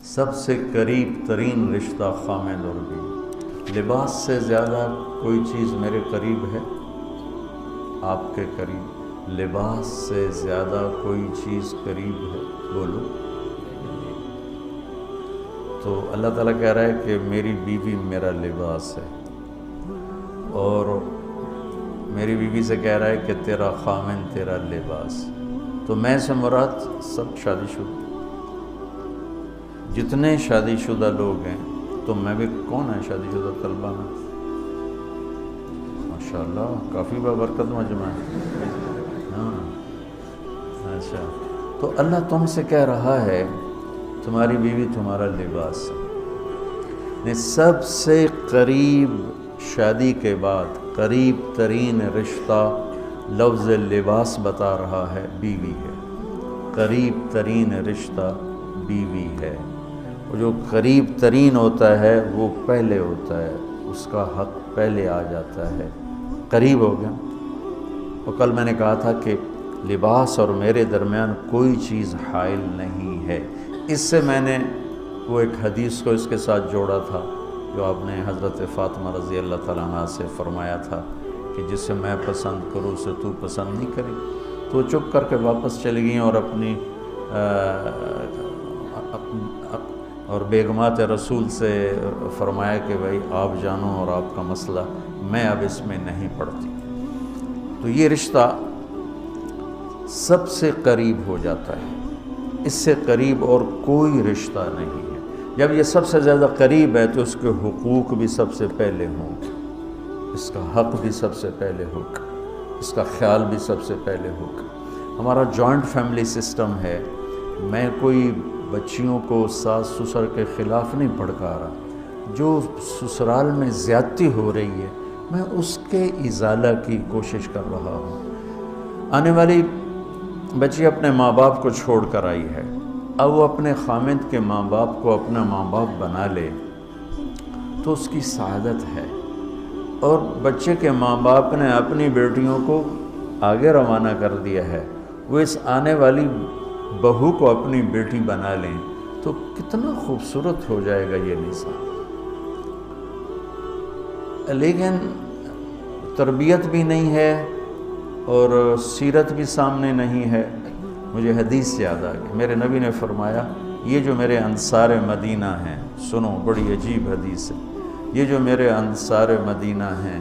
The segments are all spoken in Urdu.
سب سے قریب ترین رشتہ خامد اور بیوی۔ لباس سے زیادہ کوئی چیز میرے قریب ہے آپ کے قریب؟ لباس سے زیادہ کوئی چیز قریب ہے؟ بولو۔ تو اللہ تعالیٰ کہہ رہا ہے کہ میری بیوی میرا لباس ہے، اور میری بیوی سے کہہ رہا ہے کہ تیرا خامن تیرا لباس۔ تو میں سے مراد سب شادی شدہ، جتنے شادی شدہ لوگ ہیں، تو میں بھی کون ہے شادی شدہ طلبہ میں؟ ماشاءاللہ کافی بابرکت مجمع ہے۔ ہاں اچھا، تو اللہ تم سے کہہ رہا ہے تمہاری بیوی تمہارا لباس ہے۔ سب سے قریب شادی کے بعد قریب ترین رشتہ لفظ لباس بتا رہا ہے بیوی ہے۔ قریب ترین رشتہ بیوی ہے، اور جو قریب ترین ہوتا ہے وہ پہلے ہوتا ہے، اس کا حق پہلے آ جاتا ہے، قریب ہو گیا۔ اور کل میں نے کہا تھا کہ لباس اور میرے درمیان کوئی چیز حائل نہیں ہے۔ اس سے میں نے وہ ایک حدیث کو اس کے ساتھ جوڑا تھا جو آپ نے حضرت فاطمہ رضی اللہ تعالیٰ عنہ سے فرمایا تھا کہ جسے میں پسند کروں اسے تو پسند نہیں کری۔ تو چپ کر کے واپس چلی گئیں اور اپنی اور بیگمات رسول سے فرمایا کہ بھائی آپ جانو اور آپ کا مسئلہ، میں اب اس میں نہیں پڑتی۔ تو یہ رشتہ سب سے قریب ہو جاتا ہے، اس سے قریب اور کوئی رشتہ نہیں ہے۔ جب یہ سب سے زیادہ قریب ہے تو اس کے حقوق بھی سب سے پہلے ہوں، اس کا حق بھی سب سے پہلے ہوگا، اس کا خیال بھی سب سے پہلے ہوگا۔ ہمارا جوائنٹ فیملی سسٹم ہے۔ میں کوئی بچیوں کو ساس سسر کے خلاف نہیں بھڑکا رہا، جو سسرال میں زیادتی ہو رہی ہے میں اس کے ازالہ کی کوشش کر رہا ہوں۔ آنے والی بچی اپنے ماں باپ کو چھوڑ کر آئی ہے، اب وہ اپنے خامد کے ماں باپ کو اپنا ماں باپ بنا لے تو اس کی سعادت ہے، اور بچے کے ماں باپ نے اپنی بیٹیوں کو آگے روانہ کر دیا ہے، وہ اس آنے والی بہو کو اپنی بیٹی بنا لیں تو کتنا خوبصورت ہو جائے گا یہ نظام۔ لیکن تربیت بھی نہیں ہے اور سیرت بھی سامنے نہیں ہے۔ مجھے حدیث یاد آ گئی، میرے نبی نے فرمایا یہ جو میرے انصار مدینہ ہیں، سنو بڑی عجیب حدیث ہے، یہ جو میرے انصار مدینہ ہیں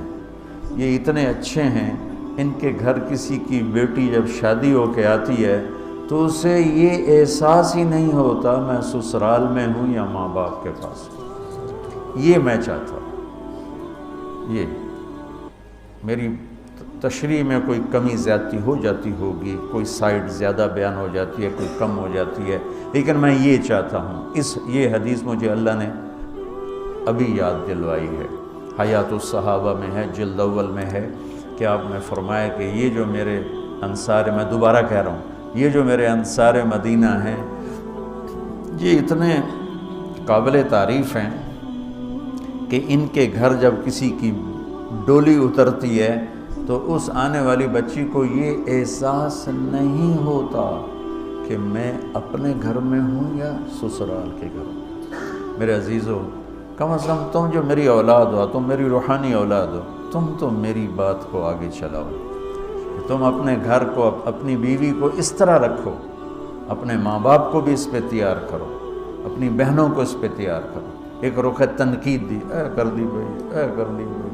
یہ اتنے اچھے ہیں، ان کے گھر کسی کی بیٹی جب شادی ہو کے آتی ہے تو اسے یہ احساس ہی نہیں ہوتا میں سسرال میں ہوں یا ماں باپ کے پاس ہوں۔ یہ میں چاہتا ہوں، یہ میری تشریح میں کوئی کمی زیادتی ہو جاتی ہوگی، کوئی سائڈ زیادہ بیان ہو جاتی ہے، کوئی کم ہو جاتی ہے، لیکن میں یہ چاہتا ہوں۔ یہ حدیث مجھے اللہ نے ابھی یاد دلوائی ہے، حیات الصحابہ میں ہے، جلد اول میں ہے، کہ آپ نے فرمایا کہ یہ جو میرے انصار، میں دوبارہ کہہ رہا ہوں، یہ جو میرے انصار مدینہ ہیں یہ اتنے قابل تعریف ہیں کہ ان کے گھر جب کسی کی ڈولی اترتی ہے تو اس آنے والی بچی کو یہ احساس نہیں ہوتا کہ میں اپنے گھر میں ہوں یا سسرال کے گھر میں۔ میرے عزیزو، کم از کم تم جو میری اولاد ہو، تم میری روحانی اولاد ہو، تم تو میری بات کو آگے چلاؤ کہ تم اپنے گھر کو، اپنی بیوی کو اس طرح رکھو، اپنے ماں باپ کو بھی اس پہ تیار کرو، اپنی بہنوں کو اس پہ تیار کرو۔ ایک رخ تنقید دی، اے کر دی بھائی، اے کر دی بھائی،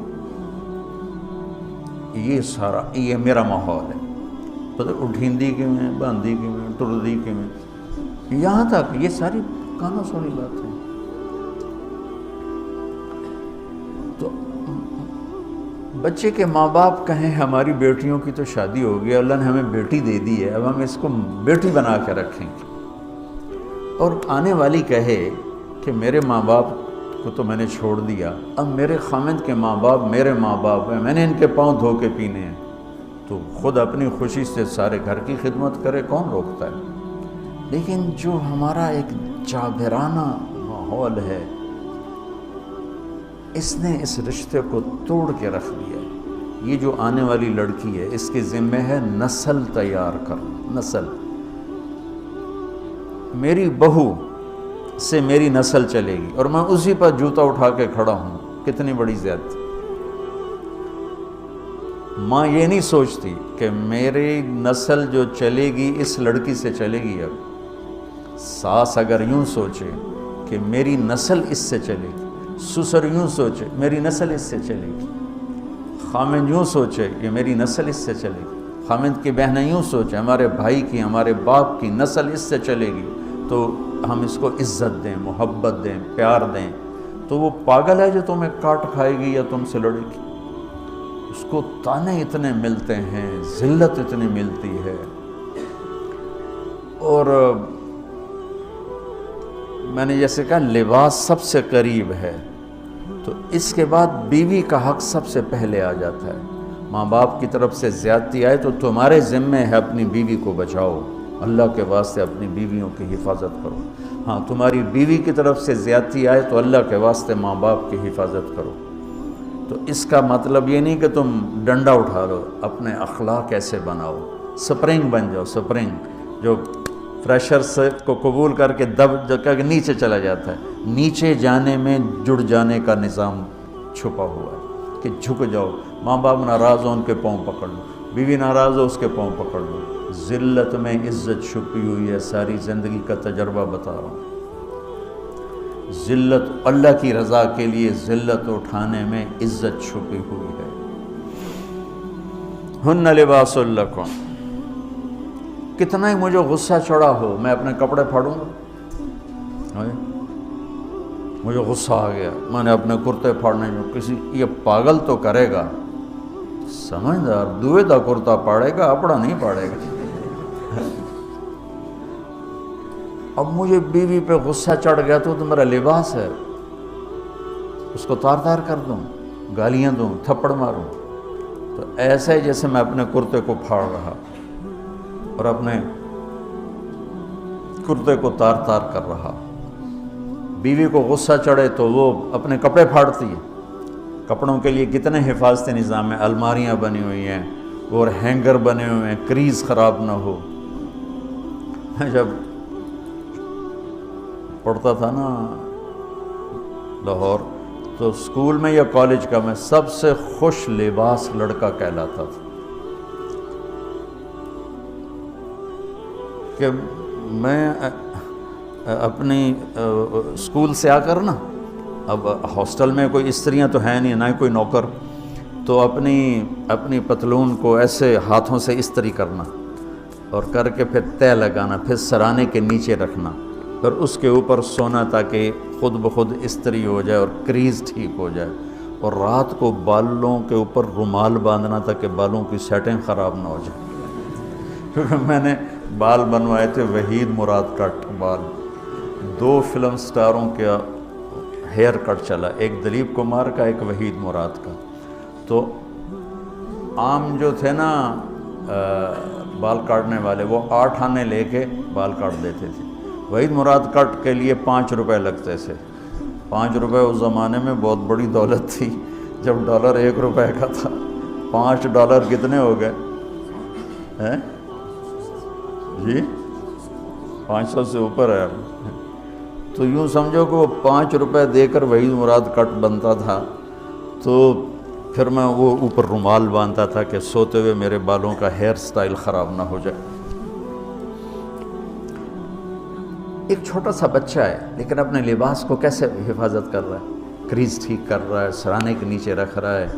یہ سارا یہ میرا ماحول ہے۔ پتہ اٹھیندی کے میں، باندھی کے میں، ٹردی کے میں، یہاں تک یہ ساری کانوں سنی بات ہے۔ تو بچے کے ماں باپ کہیں ہماری بیٹیوں کی تو شادی ہو گئی، اللہ نے ہمیں بیٹی دے دی ہے، اب ہم اس کو بیٹی بنا کے رکھیں گے، اور آنے والی کہے کہ میرے ماں باپ کو تو میں نے چھوڑ دیا، اب میرے خامد کے ماں باپ میرے ماں باپ ہیں، میں نے ان کے پاؤں دھو کے پینے ہیں، تو خود اپنی خوشی سے سارے گھر کی خدمت کرے، کون روکتا ہے؟ لیکن جو ہمارا ایک جابرانہ ماحول ہے اس نے اس رشتے کو توڑ کے رکھ دیا ہے۔ یہ جو آنے والی لڑکی ہے اس کے ذمہ ہے نسل تیار کرنا، نسل۔ میری بہو سے میری نسل چلے گی، اور میں اسی پر جوتا اٹھا کے کھڑا ہوں۔ کتنی بڑی زیادتی۔ ماں یہ نہیں سوچتی کہ میری نسل جو چلے گی اس لڑکی سے چلے گی۔ اب ساس اگر یوں سوچے کہ میری نسل اس سے چلے گی، سسر یوں سوچے میری نسل اس سے چلے گی، خامند یوں سوچے کہ میری نسل اس سے چلے گی، خامند کی بہنیں یوں سوچیں ہمارے بھائی کی، ہمارے باپ کی نسل اس سے چلے گی، تو ہم اس کو عزت دیں، محبت دیں، پیار دیں، تو وہ پاگل ہے جو تمہیں کاٹ کھائے گی یا تم سے لڑے گی۔ اس کو تانے اتنے ملتے ہیں، ذلت اتنی ملتی ہے۔ اور میں نے جیسے کہا لباس سب سے قریب ہے، تو اس کے بعد بیوی کا حق سب سے پہلے آ جاتا ہے۔ ماں باپ کی طرف سے زیادتی آئے تو تمہارے ذمے ہے اپنی بیوی کو بچاؤ، اللہ کے واسطے اپنی بیویوں کی حفاظت کرو۔ ہاں تمہاری بیوی کی طرف سے زیادتی آئے تو اللہ کے واسطے ماں باپ کی حفاظت کرو۔ تو اس کا مطلب یہ نہیں کہ تم ڈنڈا اٹھا لو، اپنے اخلاق ایسے بناؤ، سپرنگ بن جاؤ، سپرنگ جو پریشر سے کو قبول کر کے دب کر کے نیچے چلا جاتا ہے۔ نیچے جانے میں جڑ جانے کا نظام چھپا ہوا ہے کہ جھک جاؤ، ماں باپ ناراض ہو ان کے پاؤں پکڑ لو، بیوی ناراض ہو اس کے پاؤں پکڑ لو۔ ذلت میں عزت چھپی ہوئی ہے، ساری زندگی کا تجربہ بتا رہا ہوں۔ ذلت اللہ کی رضا کے لیے ذلت اٹھانے میں عزت چھپی ہوئی ہے۔ ہن لباس لکم، کتنا ہی مجھے غصہ چڑھا ہو میں اپنے کپڑے پھاڑوں گا، مجھے غصہ آ گیا میں نے اپنے کرتے پھاڑنے میں، کسی یہ پاگل تو کرے گا، سمجھدار دوئے دا کرتا پاڑے گا، اپنا نہیں پاڑے گا۔ اب مجھے بیوی پہ غصہ چڑھ گیا تو میرا لباس ہے، اس کو تار تار کر دوں، گالیاں دوں، تھپڑ ماروں، تو ایسے جیسے میں اپنے کرتے کو پھاڑ رہا اور اپنے کرتے کو تار تار کر رہا۔ بیوی کو غصہ چڑھے تو وہ اپنے کپڑے پھاڑتی ہے۔ کپڑوں کے لیے کتنے حفاظتی نظام ہیں، الماریاں بنی ہوئی ہیں اور ہینگر بنے ہوئے ہیں، کریز خراب نہ ہو۔ میں جب پڑھتا تھا نا لاہور، تو اسکول میں یا کالج کا میں سب سے خوش لباس لڑکا کہلاتا تھا، کہ میں اپنی اسکول سے آ کر نا، اب ہاسٹل میں کوئی استریاں تو ہیں نہیں، نہ کوئی نوکر، تو اپنی پتلون کو ایسے ہاتھوں سے استری کرنا اور کر کے پھر تہ لگانا، پھر سرانے کے نیچے رکھنا، پھر اس کے اوپر سونا تاکہ خود بخود استری ہو جائے اور کریز ٹھیک ہو جائے، اور رات کو بالوں کے اوپر رومال باندھنا تاکہ بالوں کی سیٹنگ خراب نہ ہو جائے، کیونکہ میں نے بال بنوائے تھے وحید مراد کٹ بال، 2 فلم سٹاروں کا ہیئر کٹ چلا، ایک دلیپ کمار کا، ایک وحید مراد کا۔ تو عام جو تھے نا بال کاٹنے والے، وہ 8 آنے لے کے بال کاٹ دیتے تھے۔ وحید مراد کٹ کے لیے 5 روپے لگتے تھے۔ 5 روپے اس زمانے میں بہت بڑی دولت تھی، جب ڈالر 1 روپے کا تھا۔ 5 ڈالر کتنے ہو گئے ہیں جی؟ 500 سے اوپر ہے۔ تو یوں سمجھو کہ وہ 5 روپے دے کر وحید مراد کٹ بنتا تھا، تو پھر میں وہ اوپر رومال باندھتا تھا کہ سوتے ہوئے میرے بالوں کا ہیئر سٹائل خراب نہ ہو جائے۔ ایک چھوٹا سا بچہ ہے لیکن اپنے لباس کو کیسے حفاظت کر رہا ہے، کریز ٹھیک کر رہا ہے، سرانے کے نیچے رکھ رہا ہے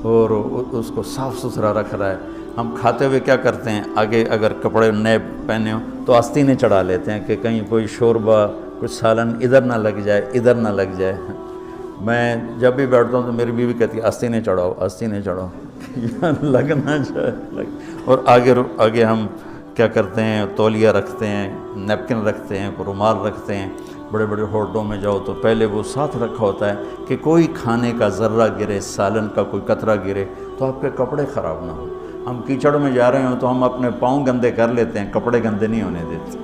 اور اس کو صاف ستھرا رکھ رہا ہے۔ ہم کھاتے ہوئے کیا کرتے ہیں، آگے اگر کپڑے نئے پہنے ہوں تو آستینیں چڑھا لیتے ہیں کہ کہیں کوئی شوربہ، کچھ سالن ادھر نہ لگ جائے، ادھر نہ لگ جائے۔ میں جب بھی بیٹھتا ہوں تو میری بیوی کہتی ہے آستینیں چڑھاؤ، آستینیں چڑھاؤ، لگ نہ جائے۔ اور آگے ہم کیا کرتے ہیں، تولیہ رکھتے ہیں، نیپکن رکھتے ہیں، رومال رکھتے ہیں۔ بڑے بڑے ہوٹلوں میں جاؤ تو پہلے وہ ساتھ رکھا ہوتا ہے کہ کوئی کھانے کا ذرہ گرے، سالن کا کوئی قطرہ گرے تو آپ کے کپڑے خراب نہ ہوں۔ ہم کیچڑ میں جا رہے ہوں تو ہم اپنے پاؤں گندے کر لیتے ہیں، کپڑے گندے نہیں ہونے دیتے۔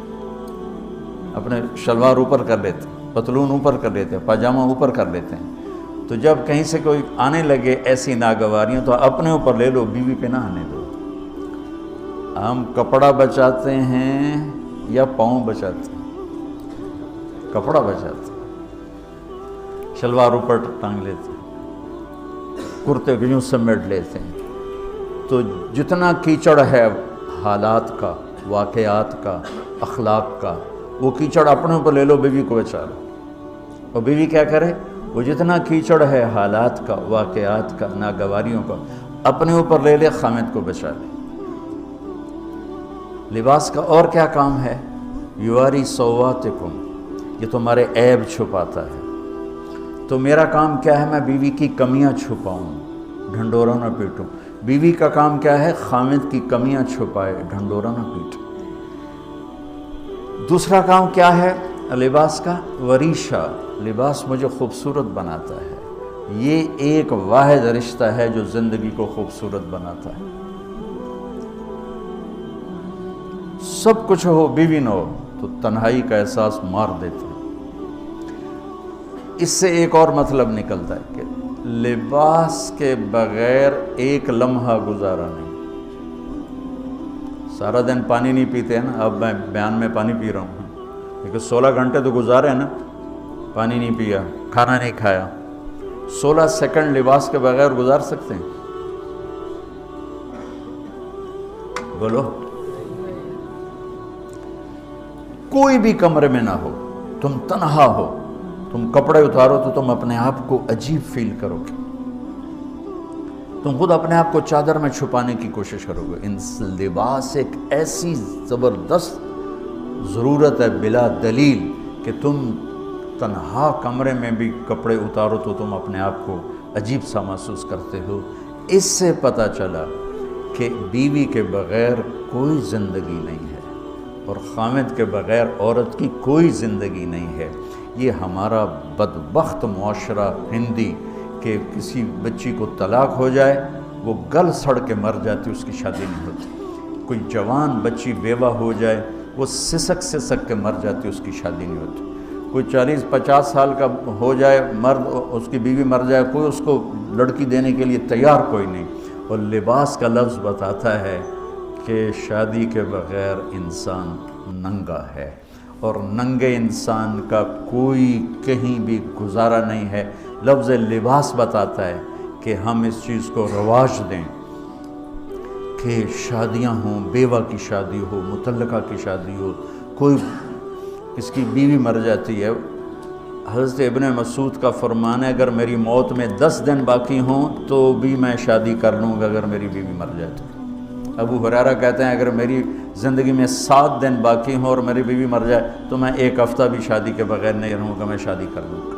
اپنے شلوار اوپر کر لیتے ہیں، پتلون اوپر کر لیتے ہیں، پاجامہ اوپر کر لیتے ہیں۔ تو جب کہیں سے کوئی آنے لگے ایسی ناگواریاں تو اپنے اوپر لے لو، بیوی پہ نہ آنے دو۔ ہم کپڑا بچاتے ہیں یا پاؤں بچاتے ہیں؟ کپڑا بچاتے، شلوار اوپر ٹانگ لیتے، کرتے کو یوں سمیٹ لیتے ہیں. تو جتنا کیچڑ ہے حالات کا، واقعات کا، اخلاق کا، وہ کیچڑ اپنے اوپر لے لو، بیوی کو بچا لو. اور بیوی کیا کرے؟ وہ جتنا کیچڑ ہے حالات کا، واقعات کا، ناگواریوں کا، اپنے اوپر لے لے، خامد کو بچا لے. لباس کا اور کیا کام ہے؟ یواری سواتکم، یہ تمہارے عیب چھپاتا ہے. تو میرا کام کیا ہے؟ میں بیوی کی کمیاں چھپاؤں، ڈھنڈورا نہ پیٹوں. بیوی کا کام کیا ہے؟ خامد کی کمیاں چھپائے، ڈھنڈورا نہ پیٹے. دوسرا کام کیا ہے لباس کا؟ وریشہ، لباس مجھے خوبصورت بناتا ہے. یہ ایک واحد رشتہ ہے جو زندگی کو خوبصورت بناتا ہے. سب کچھ ہو، بیوی نہ ہو تو تنہائی کا احساس مار دیتا ہے. اس سے ایک اور مطلب نکلتا ہے کہ لباس کے بغیر ایک لمحہ گزارا نہیں. سارا دن پانی نہیں پیتے ہیں نا، اب میں بیان میں پانی پی رہا ہوں، لیکن 16 گھنٹے تو گزارے ہیں نا، پانی نہیں پیا، کھانا نہیں کھایا. 16 سیکنڈ لباس کے بغیر گزار سکتے ہیں؟ بولو. کوئی بھی کمرے میں نہ ہو، تم تنہا ہو، تم کپڑے اتارو تو تم اپنے آپ کو عجیب فیل کرو گے. تم خود اپنے آپ کو چادر میں چھپانے کی کوشش کرو گے. لباس ایک ایسی زبردست ضرورت ہے بلا دلیل کہ تم تنہا کمرے میں بھی کپڑے اتارو تو تم اپنے آپ کو عجیب سا محسوس کرتے ہو. اس سے پتہ چلا کہ بیوی کے بغیر کوئی زندگی نہیں ہے اور خامد کے بغیر عورت کی کوئی زندگی نہیں ہے. یہ ہمارا بدبخت معاشرہ ہندی کہ کسی بچی کو طلاق ہو جائے وہ گل سڑ کے مر جاتی، اس کی شادی نہیں ہوتی. کوئی جوان بچی بیوہ ہو جائے وہ سسک کے مر جاتی، اس کی شادی نہیں ہوتی. کوئی 40-50 سال کا ہو جائے مرد، اس کی بیوی مر جائے، کوئی اس کو لڑکی دینے کے لیے تیار کوئی نہیں. اور لباس کا لفظ بتاتا ہے کہ شادی کے بغیر انسان ننگا ہے، اور ننگے انسان کا کوئی کہیں بھی گزارا نہیں ہے. لفظ لباس بتاتا ہے کہ ہم اس چیز کو رواج دیں کہ شادیاں ہوں، بیوہ کی شادی ہو، مطلقہ کی شادی ہو. کوئی اس کی بیوی مر جاتی ہے، حضرت ابن مسعود کا فرمان ہے اگر میری موت میں 10 دن باقی ہوں تو بھی میں شادی کر لوں گا اگر میری بیوی مر جائے تو. ابو ہریرہ کہتے ہیں اگر میری زندگی میں 7 دن باقی ہوں اور میری بیوی مر جائے تو میں 1 ہفتہ بھی شادی کے بغیر نہیں رہوں گا، میں شادی کر لوں گا.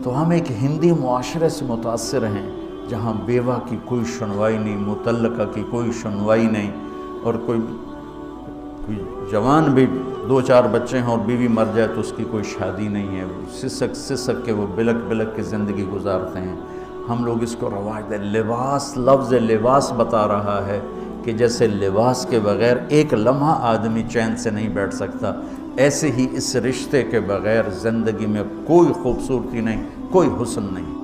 تو ہم ایک ہندی معاشرے سے متاثر ہیں جہاں بیوہ کی کوئی سنوائی نہیں، مطلقہ کی کوئی سنوائی نہیں، اور کوئی جوان بھی 2-4 بچے ہیں اور بیوی مر جائے تو اس کی کوئی شادی نہیں ہے. سسک کے وہ بلک کے زندگی گزارتے ہیں. ہم لوگ اس کو رواج دیں. لباس، لفظ لباس بتا رہا ہے کہ جیسے لباس کے بغیر ایک لمحہ آدمی چین سے نہیں بیٹھ سکتا، ایسے ہی اس رشتے کے بغیر زندگی میں کوئی خوبصورتی نہیں، کوئی حسن نہیں.